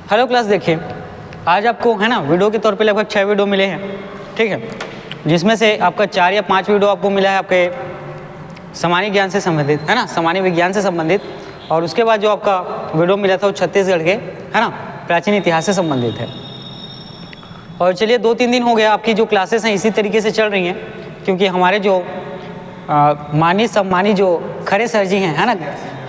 Hello class, देखिए आज आपको है ना वीडियो के तौर पे लगभग 6 वीडियो मिले हैं, ठीक है, जिसमें से आपका 4 या 5 वीडियो आपको मिला है आपके सामान्य ज्ञान से संबंधित, है ना, सामान्य विज्ञान से संबंधित। और उसके बाद जो आपका वीडियो मिला था वो छत्तीसगढ़ के, है ना, प्राचीन इतिहास से संबंधित है। और चलिए 2-3 दिन हो गया आपकी जो क्लासेस हैं इसी तरीके से चल रही हैं, क्योंकि हमारे जो मानी सम्मानी जो खरे सर जी हैं, है ना,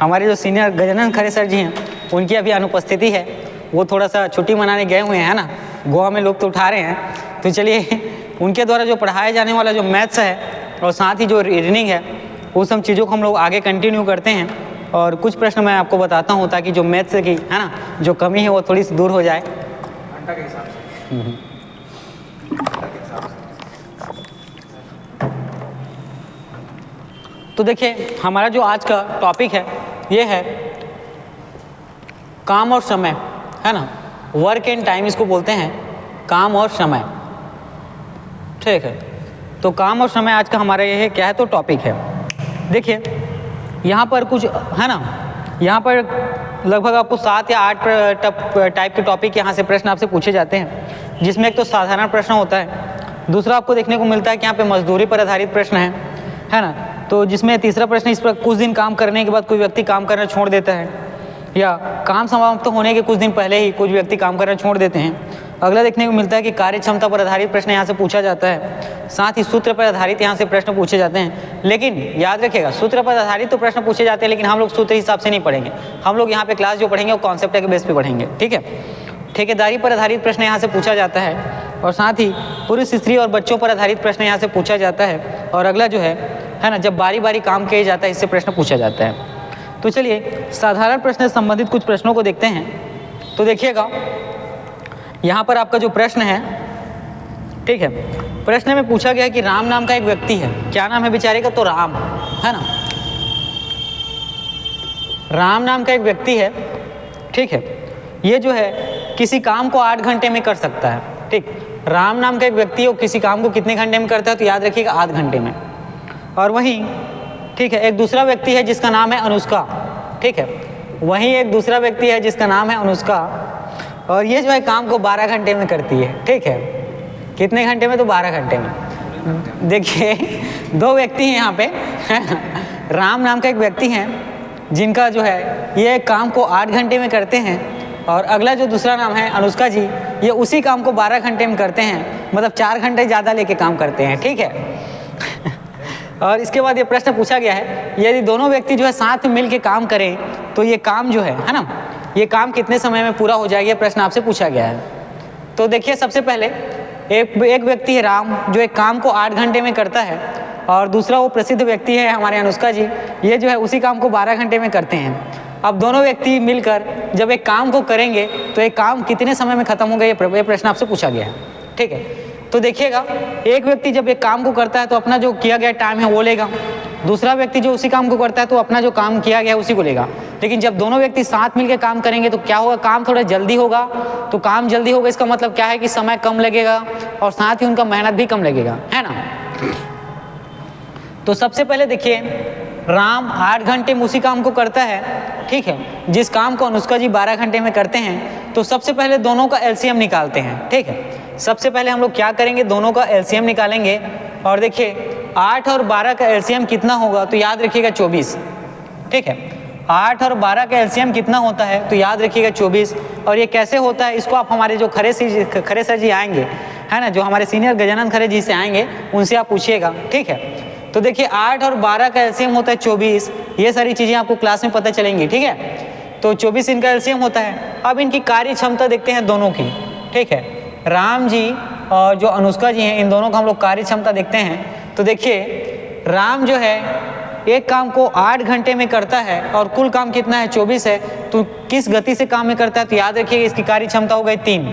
हमारे जो सीनियर गजानन खरे सर जी हैं, उनकी अभी अनुपस्थिति है। वो थोड़ा सा छुट्टी मनाने गए हुए हैं, है ना, गोवा में लोग तो उठा रहे हैं। तो चलिए उनके द्वारा जो पढ़ाया जाने वाला जो मैथ्स है और साथ ही जो रीजनिंग है, वो सब चीज़ों को हम लोग आगे कंटिन्यू करते हैं। और कुछ प्रश्न मैं आपको बताता हूँ ताकि जो मैथ्स की, है ना, जो कमी है वो थोड़ी सी दूर हो जाए। घंटा के हिसाब से तो देखिए हमारा जो आज का टॉपिक है ये है काम और समय, है ना, वर्क एंड टाइम इसको बोलते हैं, काम और समय, ठीक है। तो काम और समय आज का हमारा ये है क्या है, तो टॉपिक है। देखिए यहाँ पर कुछ, है ना, यहाँ पर लगभग आपको 7 या 8 टाइप के टॉपिक यहाँ से प्रश्न आपसे पूछे जाते हैं, जिसमें एक तो साधारण प्रश्न होता है, दूसरा आपको देखने को मिलता है कि यहाँ पे मजदूरी पर आधारित प्रश्न है ना। तो जिसमें तीसरा प्रश्न इस पर कुछ दिन काम करने के बाद कोई व्यक्ति काम करना छोड़ देता है, या काम समाप्त होने के कुछ दिन पहले ही कुछ व्यक्ति काम करना छोड़ देते हैं। अगला देखने को मिलता है कि कार्य क्षमता पर आधारित प्रश्न यहाँ से पूछा जाता है, साथ ही सूत्र पर आधारित यहाँ से प्रश्न पूछे जाते हैं। लेकिन याद रखिएगा, सूत्र पर आधारित तो प्रश्न पूछे जाते हैं, लेकिन हम लोग सूत्र हिसाब से नहीं पढ़ेंगे। हम लोग यहाँ पे क्लास जो पढ़ेंगे वो कॉन्सेप्ट के बेस पे पढ़ेंगे, ठीक है। ठेकेदारी पर आधारित प्रश्न यहाँ से पूछा जाता है, और साथ ही पुरुष, स्त्री और बच्चों पर आधारित प्रश्न यहाँ से पूछा जाता है। और अगला जो है ना, जब बारी बारी काम किया जाता है इससे प्रश्न पूछा जाता है। तो चलिए साधारण प्रश्न से संबंधित कुछ प्रश्नों को देखते हैं। तो देखिएगा यहाँ पर आपका जो प्रश्न है, ठीक है, प्रश्न में पूछा गया कि राम नाम का एक व्यक्ति है, क्या नाम है बेचारे का, तो राम, है ना, राम नाम का एक व्यक्ति है, ठीक है। ये जो है किसी काम को 8 घंटे में कर सकता है, ठीक। राम नाम का एक व्यक्ति है, वो किसी काम को कितने घंटे में करता है, तो याद रखिएगा 8 घंटे में। और वहीं, ठीक है, एक दूसरा व्यक्ति है जिसका नाम है अनुष्का, ठीक है, वहीं एक दूसरा व्यक्ति है जिसका नाम है अनुष्का, और ये जो है काम को 12 घंटे में करती है, ठीक है। कितने घंटे में, तो 12 घंटे में। देखिए 2 व्यक्ति हैं यहाँ पे, राम नाम का एक व्यक्ति है जिनका जो है ये काम को 8 घंटे में करते हैं, और अगला जो दूसरा नाम है अनुष्का जी, ये उसी काम को 12 घंटे में करते हैं, मतलब 4 घंटे ज़्यादा लेके काम करते हैं, ठीक है। और इसके बाद ये प्रश्न पूछा गया है, यदि दोनों व्यक्ति जो है साथ में मिल के काम करें तो ये काम जो है ना, ये काम कितने समय में पूरा हो जाएगा, ये प्रश्न आपसे पूछा गया है। तो देखिए सबसे पहले एक व्यक्ति है राम, जो एक काम को 8 घंटे में करता है, और दूसरा वो प्रसिद्ध व्यक्ति है हमारे अनुष्का जी, ये जो है उसी काम को 12 घंटे में करते हैं। अब दोनों व्यक्ति मिलकर जब एक काम को करेंगे तो एक काम कितने समय में खत्म होगा, ये प्रश्न आपसे पूछा गया है, ठीक है। तो देखिएगा एक व्यक्ति जब एक काम को करता है तो अपना जो किया गया टाइम है वो लेगा, दूसरा व्यक्ति जो उसी काम को करता है तो अपना जो काम किया गया है उसी को लेगा। लेकिन जब दोनों व्यक्ति साथ मिलकर काम करेंगे तो क्या होगा, काम थोड़ा जल्दी होगा। तो काम जल्दी होगा इसका मतलब क्या है कि समय कम लगेगा, और साथ ही उनका मेहनत भी कम लगेगा, है ना। तो सबसे पहले देखिए राम 8 घंटे में उसी काम को करता है, ठीक है, जिस काम को अनुष्का जी 12 घंटे में करते हैं। तो सबसे पहले दोनों का एलसीएम निकालते हैं, ठीक है। सबसे पहले हम लोग क्या करेंगे, दोनों का एलसीएम निकालेंगे। और देखिए 8 और 12 का एलसीएम कितना होगा, तो याद रखिएगा 24, ठीक है। 8 और 12 का एलसीएम कितना होता है, तो याद रखिएगा 24। और ये कैसे होता है, इसको आप हमारे जो खरे सर जी आएंगे, है ना, जो हमारे सीनियर गजानन खरे जी से आएंगे, उनसे आप पूछिएगा, ठीक है। तो देखिए 8 और 12 का एलसीएम होता है 24, ये सारी चीज़ें आपको क्लास में पता चलेंगी, ठीक है। तो 24 इनका एलसीएम होता है। अब इनकी कार्य क्षमता देखते हैं दोनों की, ठीक है, राम जी और जो अनुष्का जी हैं, इन दोनों का हम लोग कार्य क्षमता देखते हैं। तो देखिए राम जो है एक काम को 8 घंटे में करता है, और कुल काम कितना है, 24 है। तो किस गति से काम में करता है, तो याद रखिएगा इसकी कार्य क्षमता हो गई 3,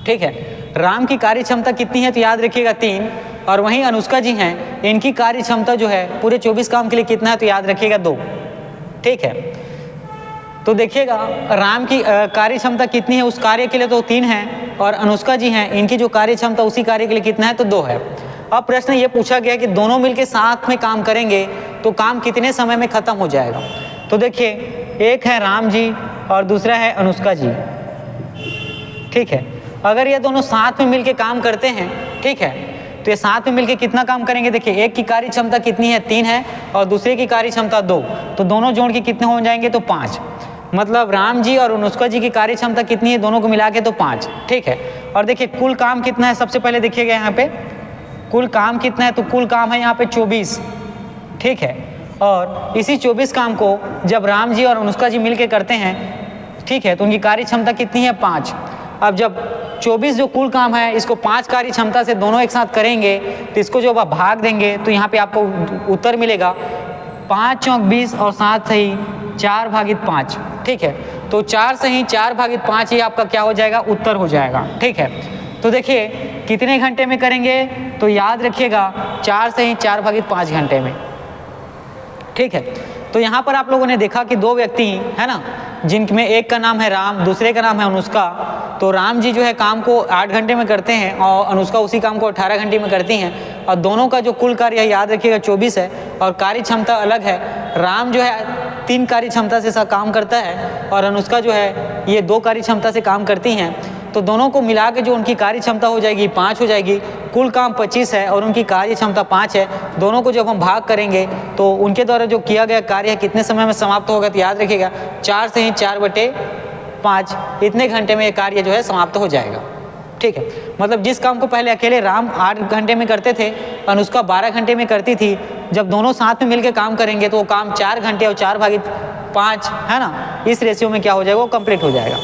ठीक है। राम की कार्य क्षमता कितनी है, तो याद रखिएगा 3। और वहीं अनुष्का जी हैं, इनकी कार्य क्षमता जो है पूरे 24 काम के लिए कितना है, तो याद रखिएगा 2, ठीक है। तो देखिएगा राम की कार्य क्षमता कितनी है उस कार्य के लिए, तो 3 है, और अनुष्का जी हैं इनकी जो कार्य क्षमता उसी कार्य के लिए कितना है, तो 2 है। अब प्रश्न ये पूछा गया कि दोनों मिलकर साथ में काम करेंगे तो काम कितने समय में खत्म हो जाएगा। तो देखिए एक है राम जी और दूसरा है अनुष्का जी। ठीक है, अगर ये दोनों साथ में मिलके काम करते हैं, ठीक है, तो ये साथ में मिलके कितना काम करेंगे? देखिए, एक की कार्य क्षमता कितनी है? 3 है, और दूसरे की कार्य क्षमता 2, तो दोनों जोड़ के कितने हो जाएंगे? तो 5। मतलब राम जी और अनुष्का जी की कार्य क्षमता कितनी है? दोनों को मिला के तो 5। ठीक है, और देखिए कुल काम कितना है? सबसे पहले देखिएगा यहाँ पे कुल काम कितना है, तो कुल काम है यहाँ पे 24। ठीक है, और इसी 24 काम को जब राम जी और अनुष्का जी मिलके करते हैं, ठीक है, तो उनकी कार्य क्षमता कितनी है? 5। अब जब 24 जो कुल काम है, इसको 5 कार्य क्षमता से दोनों एक साथ करेंगे, तो इसको जब आप भाग देंगे तो यहाँ पे आपको उत्तर मिलेगा 5 चौक 20 और 7 सही 4/5। ठीक है, तो 4 सही 4/5 ही आपका क्या हो जाएगा? उत्तर हो जाएगा। ठीक है, तो देखिए कितने घंटे में करेंगे? तो याद रखिएगा 4 सही 4/5 घंटे में। ठीक है, तो यहाँ पर आप लोगों ने देखा कि 2 व्यक्ति है ना, जिनमें एक का नाम है राम, दूसरे का नाम है अनुष्का। तो राम जी जो है काम को 8 घंटे में करते हैं और अनुष्का उसी काम को 18 घंटे में करती हैं, और दोनों का जो कुल कार्य है याद रखिएगा 24 है, और कार्य क्षमता अलग है। राम जो है 3 कार्य क्षमता से काम करता है, और अनुष्का जो है ये 2 कार्य क्षमता से काम करती हैं। तो दोनों को मिला के जो उनकी कार्य क्षमता हो जाएगी 5 हो जाएगी। कुल काम 25 है और उनकी कार्य क्षमता 5 है। दोनों को जब हम भाग करेंगे तो उनके द्वारा जो किया गया कार्य है कितने समय में समाप्त होगा? तो याद रखिएगा 4 से ही 4/5 इतने घंटे में ये कार्य जो है समाप्त हो जाएगा। ठीक है, मतलब जिस काम को पहले अकेले राम 8 घंटे में करते थे, अनुष्का 12 घंटे में करती थी, जब दोनों साथ में मिलकर काम करेंगे तो वो काम 4 घंटे और 4/5 है ना, इस रेशियो में क्या हो जाएगा? वो कंप्लीट हो जाएगा।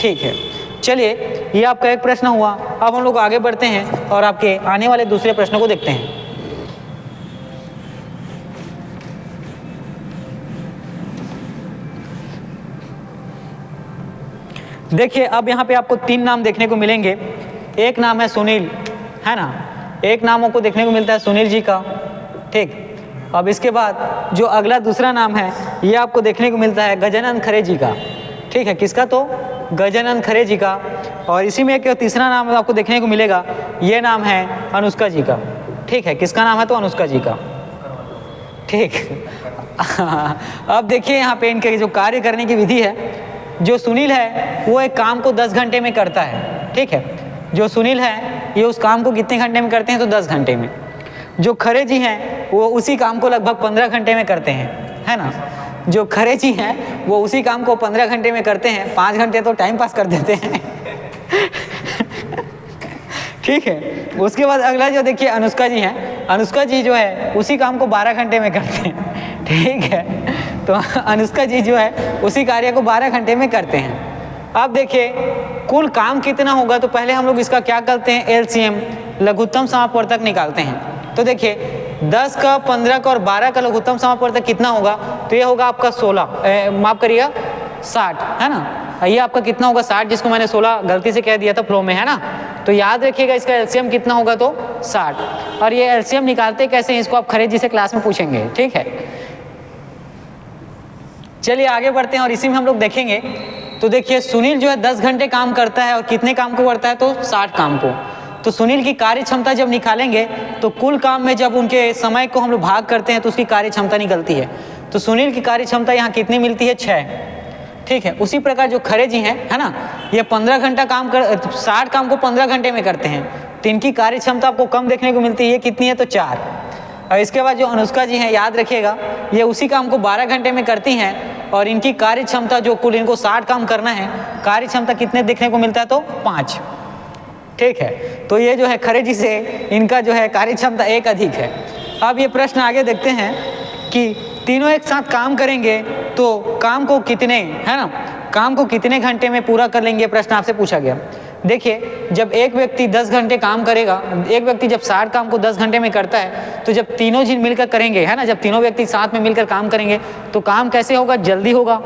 ठीक है, चलिए ये आपका एक प्रश्न हुआ। अब हम लोग आगे बढ़ते हैं और आपके आने वाले दूसरे प्रश्नों को देखते हैं। देखिए, अब यहाँ पे आपको 3 नाम देखने को मिलेंगे। एक नाम है सुनील, है ना, एक नामों को देखने को मिलता है सुनील जी का। ठीक, अब इसके बाद जो अगला दूसरा नाम है ये आपको देखने को मिलता है गजानन खरे जी का। ठीक है, किसका? तो गजानन खरे जी का। और इसी में एक तीसरा नाम आपको देखने को मिलेगा, ये नाम है अनुष्का जी का। ठीक है, किसका नाम है? तो अनुष्का जी का। ठीक अब देखिए यहाँ पे इनके जो कार्य करने की विधि है, जो सुनील है वो एक काम को 10 घंटे में करता है। ठीक है, जो सुनील है ये उस काम को कितने घंटे में करते हैं? तो 10 घंटे में। जो खरे जी हैं वो उसी काम को लगभग 15 घंटे में करते हैं, है ना। जो खरे जी हैं वो उसी काम को 15 घंटे में करते हैं, 5 घंटे तो टाइम पास कर देते हैं। ठीक है, उसके बाद अगला जो देखिए अनुष्का जी हैं, अनुष्का जी जो है उसी काम को 12 घंटे में करते हैं। ठीक है, तो अनुष्का जी जो है उसी कार्य को 12 घंटे में करते हैं। अब देखिए कुल काम कितना होगा, तो पहले हम लोग इसका क्या करते हैं? एलसीएम, लघुत्तम समापवर्तक निकालते हैं। तो देखिए 10 का, 15 का और 12 का लघुत्तम समापवर्तक कितना होगा? तो ये होगा आपका 16, माफ करिएगा 60, है ना। ये आपका कितना होगा? 60, जिसको मैंने 16 गलती से कह दिया था फ्लो में, है ना। तो याद रखिएगा इसका एलसीएम कितना होगा? तो 60। और ये एलसीएम निकालते कैसे हैं इसको आप खरे जी से क्लास में पूछेंगे। ठीक है, चलिए आगे बढ़ते हैं और इसी में हम लोग देखेंगे। तो देखिए सुनील जो है 10 घंटे काम करता है और कितने काम को करता है? तो 60 काम को। तो सुनील की कार्य क्षमता जब निकालेंगे तो कुल काम में जब उनके समय को हम लोग भाग करते हैं तो उसकी कार्य क्षमता निकलती है। तो सुनील की कार्य क्षमता यहाँ कितनी मिलती है? 6। ठीक है, उसी प्रकार जो खरे जी हैं, है ना, ये 15 घंटा काम 60 काम को 15 घंटे में करते हैं, तो इनकी कार्य क्षमता आपको कम देखने को मिलती है। ये कितनी है? तो 4। और इसके बाद जो अनुष्का जी हैं, याद रखिएगा ये उसी काम को 12 घंटे में करती हैं और इनकी कार्य क्षमता जो कुल इनको 60 काम करना है, कार्य क्षमता कितने देखने को मिलता है? तो 5। ठीक है, तो ये जो है खरे जी से इनका जो है कार्य क्षमता 1 अधिक है। अब ये प्रश्न आगे देखते हैं कि तीनों एक साथ काम करेंगे तो काम को कितने, है ना, काम को कितने घंटे में पूरा कर लेंगे? प्रश्न आपसे पूछा गया। देखिए जब एक व्यक्ति 10 घंटे काम करेगा, एक व्यक्ति जब 60 काम को 10 घंटे में करता है, तो जब तीनों जी मिलकर करेंगे, है ना, जब तीनों व्यक्ति साथ में मिलकर काम करेंगे तो काम कैसे होगा? जल्दी होगा।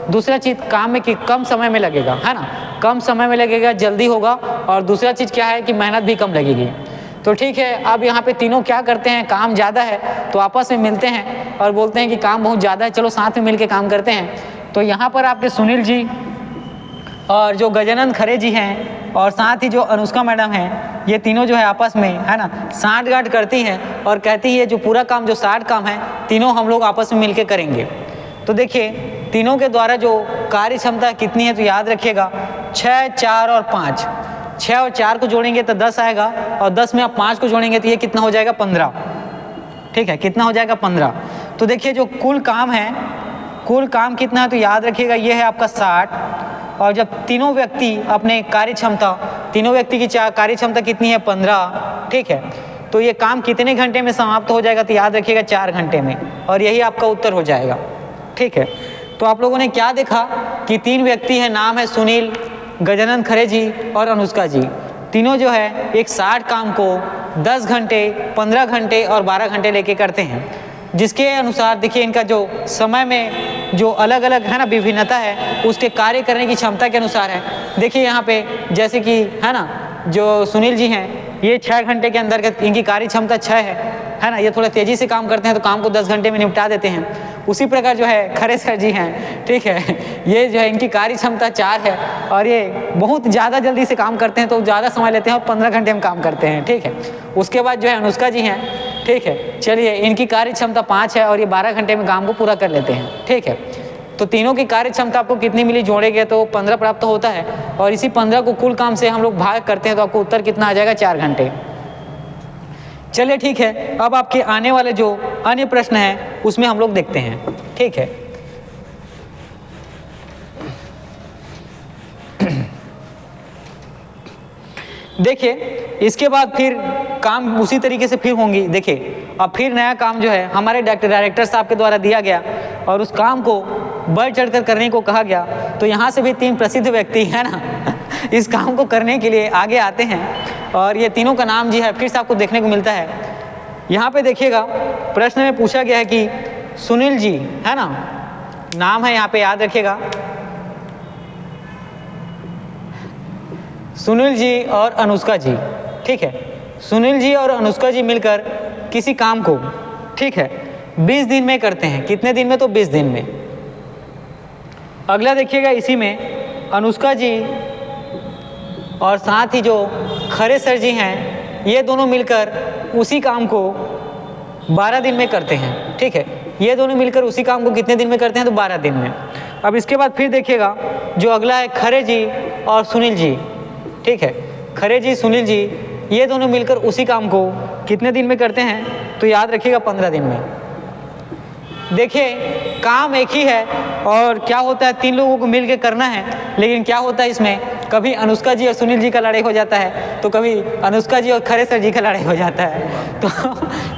दूसरा चीज़ काम में कि कम समय में लगेगा, है ना, कम समय में लगेगा, जल्दी होगा। और दूसरा चीज़ क्या है कि मेहनत भी कम लगेगी। तो ठीक है, अब यहाँ पे तीनों क्या करते हैं? काम ज़्यादा है तो आपस में मिलते हैं और बोलते हैं कि काम बहुत ज़्यादा है, चलो साथ में मिलकर काम करते हैं। तो यहाँ पर आपके सुनील जी और जो गजानन खरे जी हैं और साथ ही जो अनुष्का मैडम हैं, ये तीनों जो है आपस में, है ना, साठगांठ करती हैं और कहती है जो पूरा काम जो 60 काम है तीनों हम लोग आपस में मिलके करेंगे। तो देखिए तीनों के द्वारा जो कार्य क्षमता कितनी है तो याद रखिएगा 6, 4 और 5। 6 और 4 को जोड़ेंगे तो 10 आएगा, और 10 में आप 5 को जोड़ेंगे तो ये कितना हो जाएगा 15। ठीक है, कितना हो जाएगा 15। तो देखिए जो कुल काम है, कुल काम कितना है तो याद रखिएगा ये है आपका 60। और जब तीनों व्यक्ति अपने कार्य क्षमता, तीनों व्यक्ति की कार्य क्षमता कितनी है 15। ठीक है, तो ये काम कितने घंटे में समाप्त हो जाएगा तो याद रखिएगा 4 घंटे में, और यही आपका उत्तर हो जाएगा। ठीक है, तो आप लोगों ने क्या देखा कि 3 व्यक्ति हैं, नाम है सुनील, गजानन खरे जी और अनुष्का जी। तीनों जो है एक 60 काम को 10 घंटे, 15 घंटे और 12 घंटे लेके करते हैं, जिसके अनुसार देखिए इनका जो समय में जो अलग अलग है ना विभिन्नता है उसके कार्य करने की क्षमता के अनुसार है। देखिए यहाँ पे जैसे कि है ना जो सुनील जी हैं ये 6 घंटे के अंदर इनकी कार्य क्षमता 6 है ना, ये थोड़ा तेज़ी से काम करते हैं तो काम को 10 घंटे में निपटा देते हैं। उसी प्रकार जो है खरे सर जी हैं, ठीक है, ये जो है इनकी कार्य क्षमता 4 है और ये बहुत ज़्यादा जल्दी से काम करते हैं तो ज़्यादा समय लेते हैं और 15 घंटे में काम करते हैं। ठीक है, उसके बाद जो है अनुष्का जी हैं, ठीक है, चलिए इनकी कार्य क्षमता 5 है और ये 12 घंटे में काम को पूरा कर लेते हैं। ठीक है, तो तीनों की कार्य क्षमता आपको कितनी मिली, जोड़ेंगे तो 15 प्राप्त होता है, और इसी 15 को कुल काम से हम लोग भाग करते हैं तो आपको उत्तर कितना आ जाएगा 4 घंटे। चलिए ठीक है, अब आपके आने वाले जो अन्य प्रश्न हैं उसमें हम लोग देखते हैं। ठीक है, देखिए इसके बाद फिर काम उसी तरीके से फिर होंगी। देखिए अब फिर नया काम जो है हमारे डायरेक्टर साहब के द्वारा दिया गया और उस काम को बढ़ चढ़कर करने को कहा गया, तो यहाँ से भी 3 प्रसिद्ध व्यक्ति है ना इस काम को करने के लिए आगे आते हैं, और ये तीनों का नाम जी है फिर से आपको देखने को मिलता है। यहाँ पे देखिएगा प्रश्न में पूछा गया है कि सुनील जी है ना, नाम है यहाँ पे याद रखिएगा, सुनील जी और अनुष्का जी। ठीक है, सुनील जी और अनुष्का जी मिलकर किसी काम को, ठीक है, 20 दिन में करते हैं। कितने दिन में, तो 20 दिन में। अगला देखिएगा इसी में अनुष्का जी और साथ ही जो खरे सर जी हैं ये दोनों मिलकर उसी काम को 12 दिन में करते हैं। ठीक है, ये दोनों मिलकर उसी काम को कितने दिन में करते हैं, तो 12 दिन में। अब इसके बाद फिर देखिएगा जो अगला है खरे जी और सुनील जी। ठीक है, खरे जी सुनील जी ये दोनों मिलकर उसी काम को कितने दिन में करते हैं, तो याद रखिएगा 15 दिन में। देखिए काम एक ही है और क्या होता है 3 लोगों को मिलकर करना है, लेकिन क्या होता है इसमें कभी अनुष्का जी और सुनील जी का लड़ाई हो जाता है, तो कभी अनुष्का जी और खरे सर जी का लड़ाई हो जाता है। तो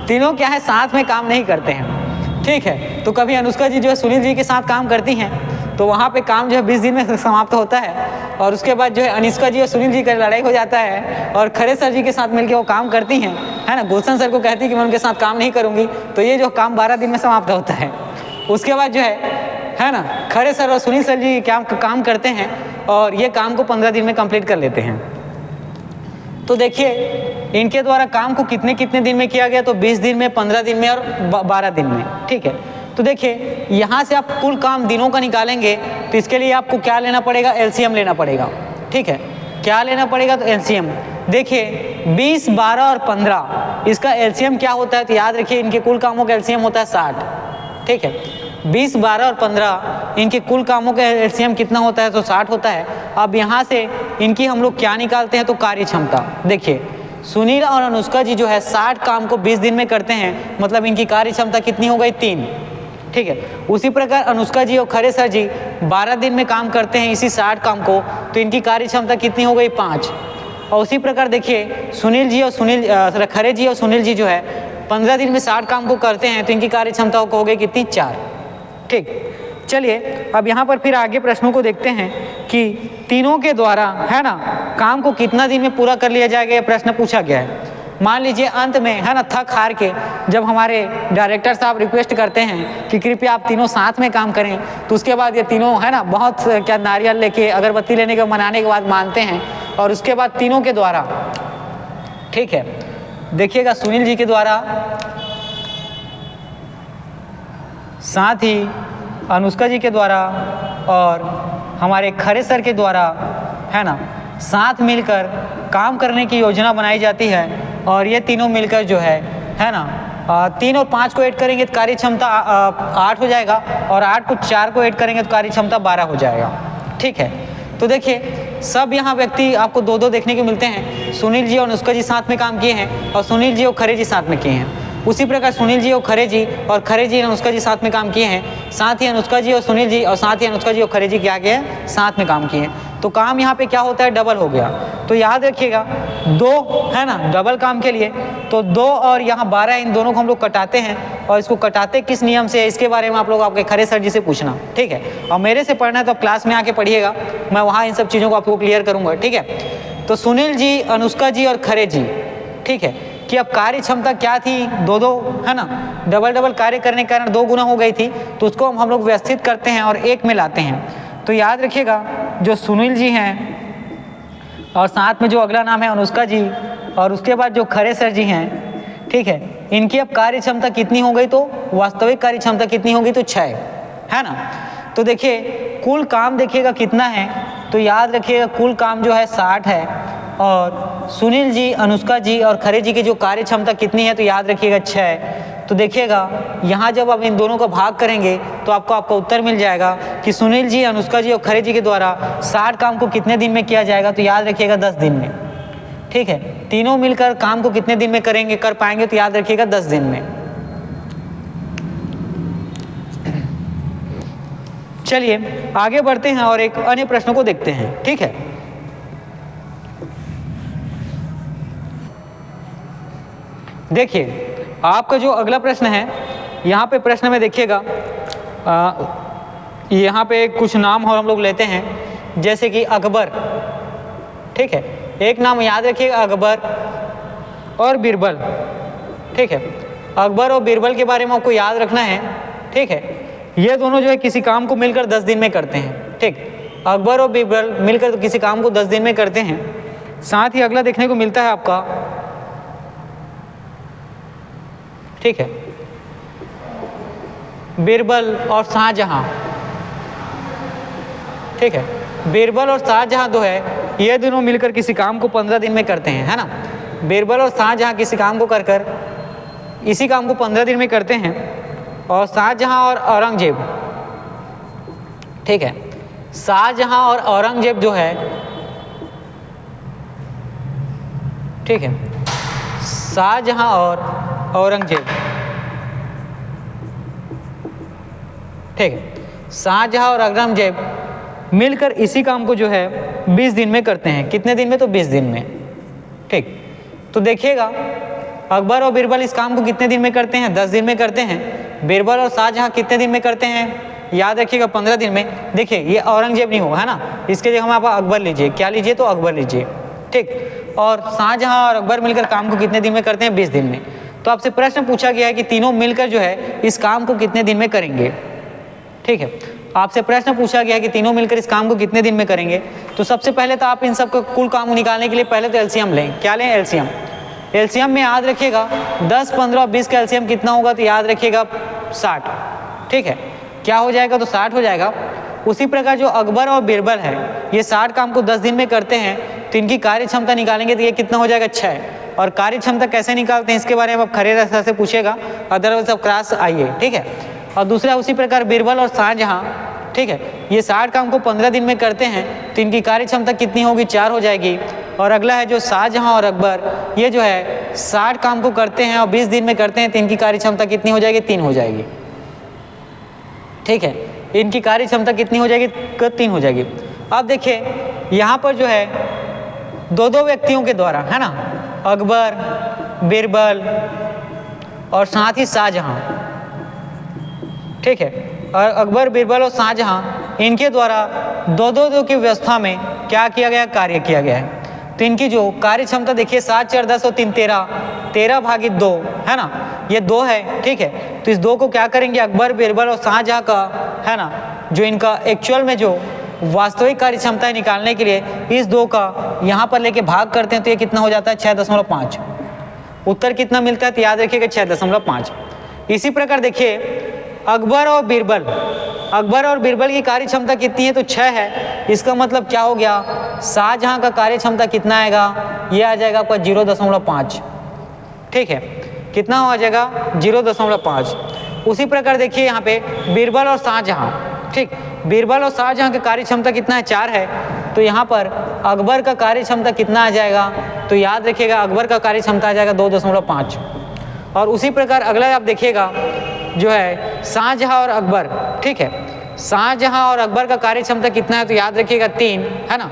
तीनों क्या है साथ में काम नहीं करते हैं। ठीक है, तो कभी अनुष्का जी जो है सुनील जी के साथ काम करती हैं तो वहाँ पे काम जो है 20 दिन में समाप्त होता है, और उसके बाद जो है अनुष्का जी और सुनील जी का लड़ाई हो जाता है और खरे सर जी के साथ मिलकर वो काम करती हैं, है ना। गुलशन सर को कहती है कि मैं उनके साथ काम नहीं करूँगी, तो ये जो काम 12 दिन में समाप्त होता है। उसके बाद जो है ना खरे सर और सुनील सर जी क्या काम करते हैं और ये काम को 15 दिन में कंप्लीट कर लेते हैं। तो देखिए इनके द्वारा काम को कितने कितने दिन में किया गया, तो 20 दिन में, 15 दिन में और 12 दिन में। ठीक है, तो देखिए यहाँ से आप कुल काम दिनों का निकालेंगे तो इसके लिए आपको क्या लेना पड़ेगा, एलसीएम लेना पड़ेगा। ठीक है, क्या लेना पड़ेगा, तो एलसीएम। देखिए 20, 12 और 15 इसका एलसीएम क्या होता है, तो याद रखिए इनके कुल कामों का एलसीएम होता है 60। ठीक है, 20, 12 और 15 इनके कुल कामों का एलसीएम कितना होता है, तो 60 होता है। अब यहाँ से इनकी हम लोग क्या निकालते हैं, तो कार्य क्षमता। देखिए सुनील और अनुष्का जी जो है 60 काम को 20 दिन में करते हैं, मतलब इनकी कार्य क्षमता कितनी हो गई, 3। ठीक है, उसी प्रकार अनुष्का जी और खरे सर जी 12 दिन में काम करते हैं इसी 60 काम को, तो इनकी कार्य क्षमता कितनी हो गई, 5। और उसी प्रकार देखिए सुनील जी और खरे जी और सुनील जी जो है 15 दिन में 60 काम को करते हैं, तो इनकी कार्य क्षमता हो गई कितनी, 4। ठीक, चलिए अब यहाँ पर फिर आगे प्रश्नों को देखते हैं कि तीनों के द्वारा है ना काम को कितना दिन में पूरा कर लिया जाएगा, ये प्रश्न पूछा गया है। मान लीजिए अंत में है ना थक हार के जब हमारे डायरेक्टर साहब रिक्वेस्ट करते हैं कि कृपया आप तीनों साथ में काम करें, तो उसके बाद ये तीनों है ना बहुत क्या नारियल लेके अगरबत्ती लेने के मनाने के बाद मानते हैं, और उसके बाद तीनों के द्वारा, ठीक है, देखिएगा सुनील जी के द्वारा, साथ ही अनुष्का जी के द्वारा और हमारे खरे सर के द्वारा है ना साथ मिलकर काम करने की योजना बनाई जाती है, और ये तीनों मिलकर जो है ना 3 और 5 को ऐड करेंगे तो कार्य क्षमता 8 हो जाएगा, और 8 को 4 को ऐड करेंगे तो कार्य क्षमता 12 हो जाएगा। ठीक है, तो देखिए सब यहाँ व्यक्ति आपको 2-2 देखने को मिलते हैं। सुनील जी और अनुष्का जी साथ में काम किए हैं, और सुनील जी और खरे जी साथ में किए हैं। उसी प्रकार सुनील जी और खरे जी और अनुष्का जी साथ में काम किए हैं, साथ ही अनुष्का जी और सुनील जी और साथ ही अनुष्का जी और खरे जी क्या किए हैं, साथ में काम किए हैं। तो काम यहाँ पे क्या होता है, डबल हो गया। तो याद रखिएगा 2 है ना डबल काम के लिए, तो 2 और यहाँ 12 इन दोनों को हम लोग कटाते हैं, और इसको कटाते किस नियम से है इसके बारे में आप लोग आपके खरे सर जी से पूछना। ठीक है, और मेरे से पढ़ना है तो आप क्लास में आके पढ़िएगा, मैं वहाँ इन सब चीज़ों को आपको क्लियर करूँगा। ठीक है, तो सुनील जी, अनुष्का जी और खरे जी, ठीक है, कि अब कार्य क्षमता क्या थी, 2-2 है ना, डबल कार्य करने के कारण 2 गुना हो गई थी, तो उसको हम लोग व्यवस्थित करते हैं और 1 में लाते हैं। तो याद रखिएगा जो सुनील जी हैं और साथ में जो अगला नाम है अनुष्का जी, और उसके बाद जो खरे सर जी हैं, ठीक है, इनकी अब कार्य क्षमता कितनी हो गई, तो वास्तविक कार्य क्षमता कितनी होगी, तो 6 है ना। तो देखिए कुल काम देखिएगा कितना है, तो याद रखिएगा कुल काम जो है 60 है, और सुनील जी, अनुष्का जी और खरे जी की जो कार्य क्षमता कितनी है, तो याद रखिएगा 6। तो देखिएगा यहाँ जब आप इन दोनों का भाग करेंगे तो आपका उत्तर मिल जाएगा कि सुनील जी, अनुष्का जी और खरे जी के द्वारा 60 काम को कितने दिन में किया जाएगा, तो याद रखिएगा 10 दिन में। ठीक है, तीनों मिलकर काम को कितने दिन में कर पाएंगे, तो याद रखिएगा 10 दिन में। चलिए आगे बढ़ते हैं और एक अन्य प्रश्न को देखते हैं। ठीक है, देखिए आपका जो अगला प्रश्न है, यहाँ पे प्रश्न में देखिएगा यहाँ पे कुछ नाम और हम लोग लेते हैं, जैसे कि अकबर। ठीक है, एक नाम याद रखिएगा अकबर और बीरबल। ठीक है, अकबर और बीरबल के बारे में आपको याद रखना है। ठीक है, ये दोनों जो है किसी काम को मिलकर 10 दिन में करते हैं। ठीक, अकबर और बीरबल मिलकर तो किसी काम को 10 दिन में करते हैं। साथ ही अगला देखने को मिलता है आपका, ठीक है, बीरबल और शाहजहां। ठीक है, बीरबल और शाहजहां जो है ये दोनों मिलकर किसी काम को 15 दिन में करते हैं, है ना। बीरबल और शाहजहां किसी काम को कर इसी काम को 15 दिन में करते हैं। और शाहजहां और औरंगजेब, ठीक है, शाहजहां और औरंगजेब जो है, ठीक है, शाहजहां और औरंगजेब, ठीक है, शाहजहां और औरंगजेब मिलकर इसी काम को जो है 20 दिन में करते हैं। कितने दिन में, तो 20 दिन में। ठीक, तो देखिएगा अकबर और बीरबल इस काम को कितने दिन में करते हैं, 10 दिन में करते हैं। बीरबल और शाहजहां कितने दिन में करते हैं, याद रखिएगा 15 दिन में। देखिए ये औरंगजेब नहीं होगा, है ना, इसके जगह हम आप अकबर लीजिए। क्या लीजिए, तो अकबर लीजिए। ठीक, और शाहजहां और अकबर मिलकर काम को कितने दिन में करते हैं, 20 दिन में। तो आपसे प्रश्न पूछा गया है कि तीनों मिलकर जो है इस काम को कितने दिन में करेंगे। ठीक है, आपसे प्रश्न पूछा गया है कि तीनों मिलकर इस काम को कितने दिन में करेंगे। तो सबसे पहले तो आप इन सब का कुल काम निकालने के लिए पहले तो एलसीएम लें। क्या लें, एलसीएम। एलसीएम में याद रखिएगा 10, 15 और 20 का एलसीएम कितना होगा, तो याद रखिएगा 60। ठीक है, क्या हो जाएगा, तो 60 हो जाएगा। उसी प्रकार जो अकबर और बीरबल है ये 60 काम को 10 दिन में करते हैं, तो इनकी कार्य क्षमता निकालेंगे तो ये कितना हो जाएगा, 6। और कार्य क्षमता कैसे निकालते हैं इसके बारे में आप खरे सर से पूछेगा, अदरवाइज आप क्लास आइए। ठीक है, और दूसरा उसी प्रकार बीरबल और शाहजहां, ठीक है, ये 60 काम को 15 दिन में करते हैं, तो इनकी कार्य क्षमता कितनी होगी, 4 हो जाएगी। और अगला है जो शाहजहां और अकबर, ये जो है 60 काम को करते हैं और 20 दिन में करते हैं, तो इनकी कार्य क्षमता कितनी हो जाएगी, 3 हो जाएगी। ठीक है, इनकी कार्य क्षमता कितनी हो जाएगी, 3 हो जाएगी। अब देखिए यहाँ पर जो है 2-2 व्यक्तियों के द्वारा, है ना, अकबर, बीरबल और साथ ही शाहजहां। ठीक है, और अकबर, बीरबल और शाहजहां इनके द्वारा 2-2 की व्यवस्था में क्या किया गया, कार्य किया गया है। तो इनकी जो कार्य क्षमता देखिए 7, 4, 10 और 3, 13 भागित 2, है ना, ये 2 है। ठीक है, तो इस 2 को क्या करेंगे, अकबर, बीरबल और शाहजहां का, है ना, जो इनका एक्चुअल में जो वास्तविक कार्य क्षमता है निकालने के लिए इस 2 का यहाँ पर लेके भाग करते हैं, तो ये कितना हो जाता है, 6.5। उत्तर कितना मिलता है, तो याद रखिएगा 6.5। इसी प्रकार देखिए अकबर और बीरबल की कार्य क्षमता कितनी है, तो 6 है। इसका मतलब क्या हो गया, शाहजहां का कार्य क्षमता कितना आएगा, ये आ जाएगा आपका 0.5। ठीक है, कितना हो जाएगा 0.5। उसी प्रकार देखिए यहाँ पे बीरबल और शाहजहां, ठीक, बीरबल और शाहजहां की कार्य क्षमता कितना है 4 है, तो यहाँ पर अकबर का कार्य क्षमता कितना आ जाएगा, तो याद रखिएगा अकबर का कार्य क्षमता आ जाएगा 2.5। और उसी प्रकार अगला आप देखिएगा जो है शाहजहां और अकबर, ठीक है, शाहजहां और अकबर का कार्य क्षमता कितना है, तो याद रखिएगा 3 है ना।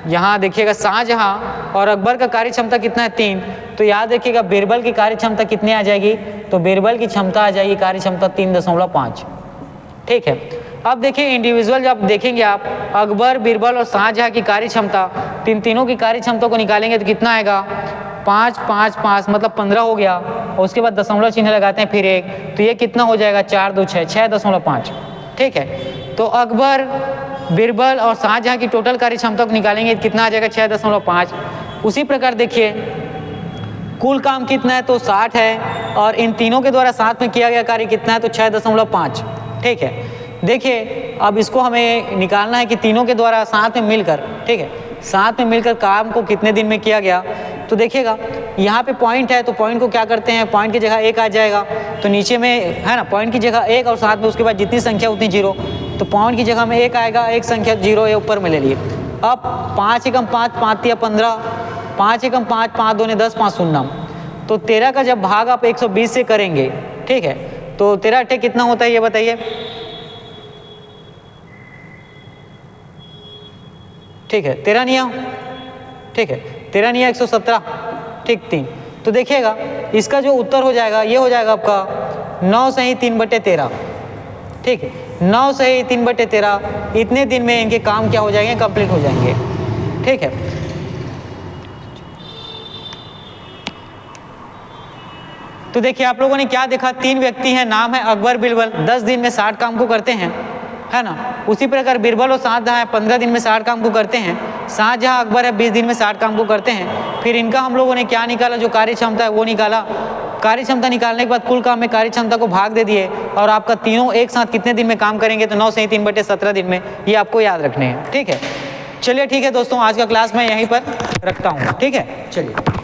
यहाँ देखिएगा शाहजहां और अकबर का कार्य क्षमता कितना है 3, तो याद रखिएगा बीरबल की कार्य क्षमता कितनी आ जाएगी, तो बीरबल की क्षमता आ जाएगी कार्य क्षमता 3.5, ठीक है। अब देखिए इंडिविजुअल जब देखेंगे आप अकबर, बीरबल और शाहजहां की कार्य क्षमता, तीनों की कार्य क्षमता को निकालेंगे तो कितना आएगा 5 5 5 मतलब 15 हो गया, और उसके बाद दशमलव चिन्ह लगाते हैं फिर 1, तो ये कितना हो जाएगा 4 2 6 6.5, ठीक है। तो अकबर, बीरबल और शाहजहां की टोटल कार्य क्षमता को निकालेंगे तो कितना आ जाएगा 6.5। उसी प्रकार देखिए कुल काम कितना है, तो 60 है, और इन तीनों के द्वारा साथ में किया गया कार्य कितना है, तो 6.5, ठीक है। देखिए अब इसको हमें निकालना है कि तीनों के द्वारा साथ में मिलकर, ठीक है, साथ में मिलकर काम को कितने दिन में किया गया। तो देखिएगा यहाँ पे पॉइंट है, तो पॉइंट को क्या करते हैं, पॉइंट की जगह 1 आ जाएगा, तो नीचे में है ना पॉइंट की जगह 1 और साथ में उसके बाद जितनी संख्या उतनी 0, तो पॉइंट की जगह में 1 आएगा, एक संख्या 0 ये ऊपर में ले लिए। अब 5 एकम 5 5 या 15, 5 एकम 5 5 2 10 5 0, तो 13 का जब भाग आप 120 से करेंगे, ठीक है, तो 13 अट्ठे कितना होता है ये बताइए, ठीक है, 13 निया, ठीक है, 13 निया 117, ठीक 3। तो देखिएगा इसका जो उत्तर हो जाएगा ये हो जाएगा आपका 9 सही 3/13, ठीक है, 9 सही 3/13। इतने दिन में इनके काम क्या हो जाएंगे, कंप्लीट हो जाएंगे, ठीक है। तो देखिए आप लोगों ने क्या देखा, 3 व्यक्ति हैं, नाम है अकबर, बीरबल, 10 दिन में 60 काम को करते हैं, है ना। उसी प्रकार बीरबल और शाहजहां है 15 दिन में 60 काम को करते हैं, शाहजहां अकबर है 20 दिन में 60 काम को करते हैं। फिर इनका हम लोगों ने क्या निकाला, जो कार्य क्षमता है वो निकाला। कार्य क्षमता निकालने के बाद कुल काम में कार्य क्षमता को भाग दे दिए, और आपका तीनों एक साथ कितने दिन में काम करेंगे, तो 9 सही 3/17 दिन में, ये आपको याद रखने हैं, ठीक है। चलिए ठीक है दोस्तों, आज का क्लास मैं यहीं पर रखता हूँ, ठीक है, चलिए।